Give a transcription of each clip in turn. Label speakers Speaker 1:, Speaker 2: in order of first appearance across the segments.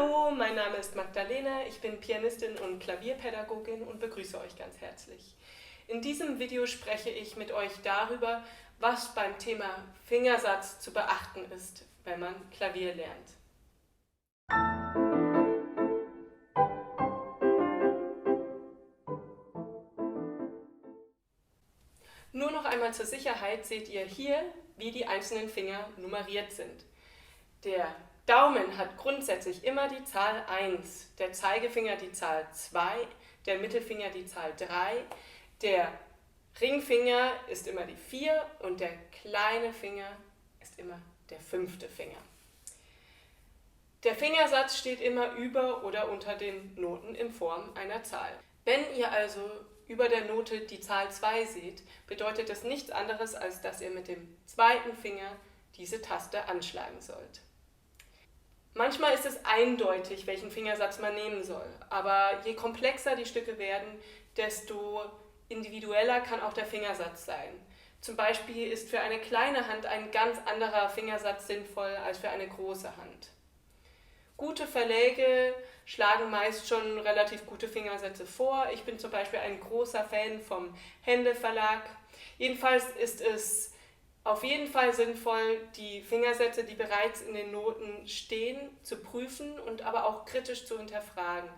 Speaker 1: Hallo, mein Name ist Magdalena, ich bin Pianistin und Klavierpädagogin und begrüße euch ganz herzlich. In diesem Video spreche ich mit euch darüber, was beim Thema Fingersatz zu beachten ist, wenn man Klavier lernt. Nur noch einmal zur Sicherheit seht ihr hier, wie die einzelnen Finger nummeriert sind. Der Daumen hat grundsätzlich immer die Zahl 1, der Zeigefinger die Zahl 2, der Mittelfinger die Zahl 3, der Ringfinger ist immer die 4 und der kleine Finger ist immer der 5. Finger. Der Fingersatz steht immer über oder unter den Noten in Form einer Zahl. Wenn ihr also über der Note die Zahl 2 seht, bedeutet das nichts anderes, als dass ihr mit dem zweiten Finger diese Taste anschlagen sollt. Manchmal ist es eindeutig, welchen Fingersatz man nehmen soll, aber je komplexer die Stücke werden, desto individueller kann auch der Fingersatz sein. Zum Beispiel ist für eine kleine Hand ein ganz anderer Fingersatz sinnvoll als für eine große Hand. Gute Verläge schlagen meist schon relativ gute Fingersätze vor. Ich bin zum Beispiel ein großer Fan vom Händel Verlag. Jedenfalls ist es auf jeden Fall sinnvoll, die Fingersätze, die bereits in den Noten stehen, zu prüfen und aber auch kritisch zu hinterfragen.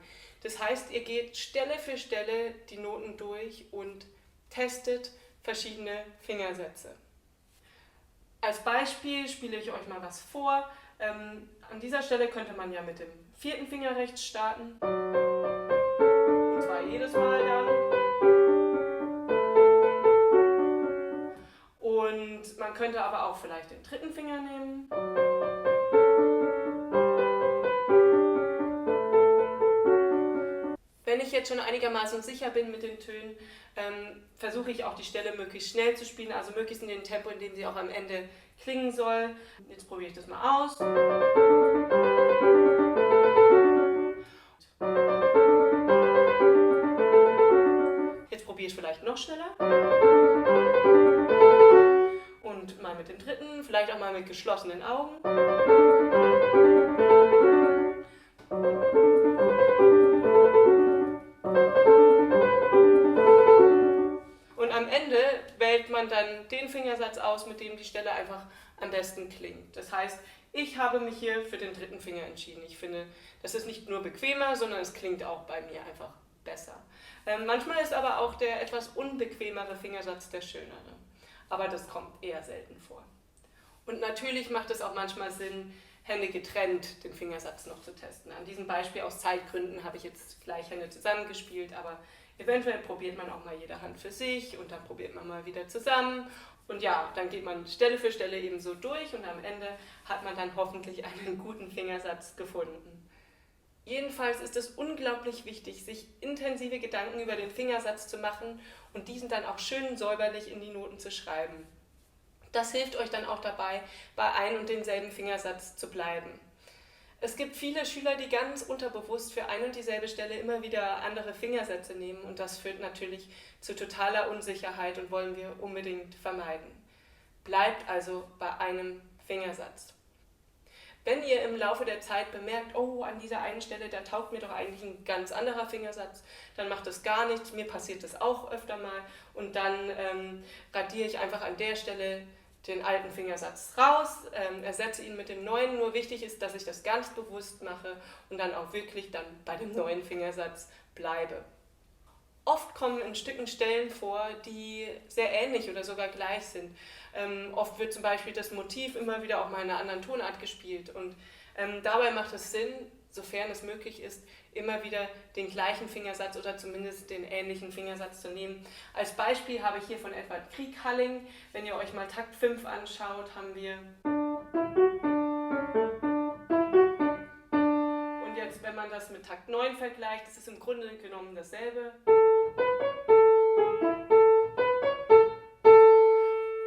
Speaker 1: Das heißt, ihr geht Stelle für Stelle die Noten durch und testet verschiedene Fingersätze. Als Beispiel spiele ich euch mal was vor. An dieser Stelle könnte man ja mit dem 4. Finger rechts starten. Und zwar jedes Mal dann. Und man könnte aber auch vielleicht den 3. Finger nehmen. Wenn ich jetzt schon einigermaßen sicher bin mit den Tönen, versuche ich auch die Stelle möglichst schnell zu spielen, also möglichst in dem Tempo, in dem sie auch am Ende klingen soll. Jetzt probiere ich das mal aus. Jetzt probiere ich es vielleicht noch schneller. Und mal mit dem 3., vielleicht auch mal mit geschlossenen Augen. Und am Ende wählt man dann den Fingersatz aus, mit dem die Stelle einfach am besten klingt. Das heißt, ich habe mich hier für den 3. Finger entschieden. Ich finde, das ist nicht nur bequemer, sondern es klingt auch bei mir einfach besser. Manchmal ist aber auch der etwas unbequemere Fingersatz der schönere. Aber das kommt eher selten vor. Und natürlich macht es auch manchmal Sinn, Hände getrennt den Fingersatz noch zu testen. An diesem Beispiel aus Zeitgründen habe ich jetzt gleich Hände zusammengespielt, aber eventuell probiert man auch mal jede Hand für sich und dann probiert man mal wieder zusammen. Und ja, dann geht man Stelle für Stelle eben so durch und am Ende hat man dann hoffentlich einen guten Fingersatz gefunden. Jedenfalls ist es unglaublich wichtig, sich intensive Gedanken über den Fingersatz zu machen und diesen dann auch schön säuberlich in die Noten zu schreiben. Das hilft euch dann auch dabei, bei ein und denselben Fingersatz zu bleiben. Es gibt viele Schüler, die ganz unterbewusst für ein und dieselbe Stelle immer wieder andere Fingersätze nehmen und das führt natürlich zu totaler Unsicherheit und wollen wir unbedingt vermeiden. Bleibt also bei einem Fingersatz. Wenn ihr im Laufe der Zeit bemerkt, oh, an dieser einen Stelle, da taugt mir doch eigentlich ein ganz anderer Fingersatz, dann macht das gar nichts, mir passiert das auch öfter mal und dann radiere ich einfach an der Stelle den alten Fingersatz raus, ersetze ihn mit dem neuen, nur wichtig ist, dass ich das ganz bewusst mache und dann auch wirklich dann bei dem neuen Fingersatz bleibe. Oft kommen in Stücken Stellen vor, die sehr ähnlich oder sogar gleich sind. Oft wird zum Beispiel das Motiv immer wieder auch mal in einer anderen Tonart gespielt und dabei macht es Sinn, sofern es möglich ist, immer wieder den gleichen Fingersatz oder zumindest den ähnlichen Fingersatz zu nehmen. Als Beispiel habe ich hier von Edward Grieg-Halling, wenn ihr euch mal Takt 5 anschaut, haben wir. Und jetzt, wenn man das mit Takt 9 vergleicht, ist es im Grunde genommen dasselbe.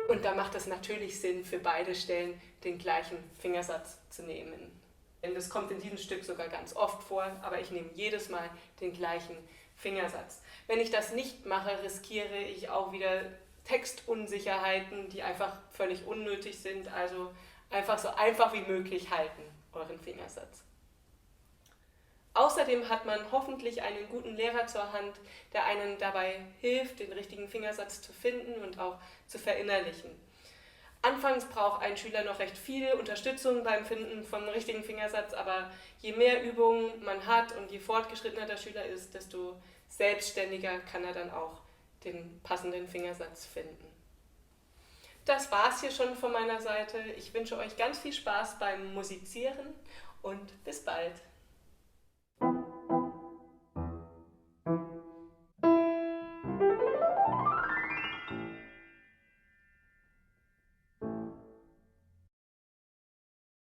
Speaker 1: Und da macht es natürlich Sinn, für beide Stellen den gleichen Fingersatz zu nehmen. Denn das kommt in diesem Stück sogar ganz oft vor, aber ich nehme jedes Mal den gleichen Fingersatz. Wenn ich das nicht mache, riskiere ich auch wieder Textunsicherheiten, die einfach völlig unnötig sind. Also einfach so einfach wie möglich halten, euren Fingersatz. Außerdem hat man hoffentlich einen guten Lehrer zur Hand, der einen dabei hilft, den richtigen Fingersatz zu finden und auch zu verinnerlichen. Anfangs braucht ein Schüler noch recht viel Unterstützung beim Finden vom richtigen Fingersatz, aber je mehr Übung man hat und je fortgeschrittener der Schüler ist, desto selbstständiger kann er dann auch den passenden Fingersatz finden. Das war's hier schon von meiner Seite. Ich wünsche euch ganz viel Spaß beim Musizieren und bis bald.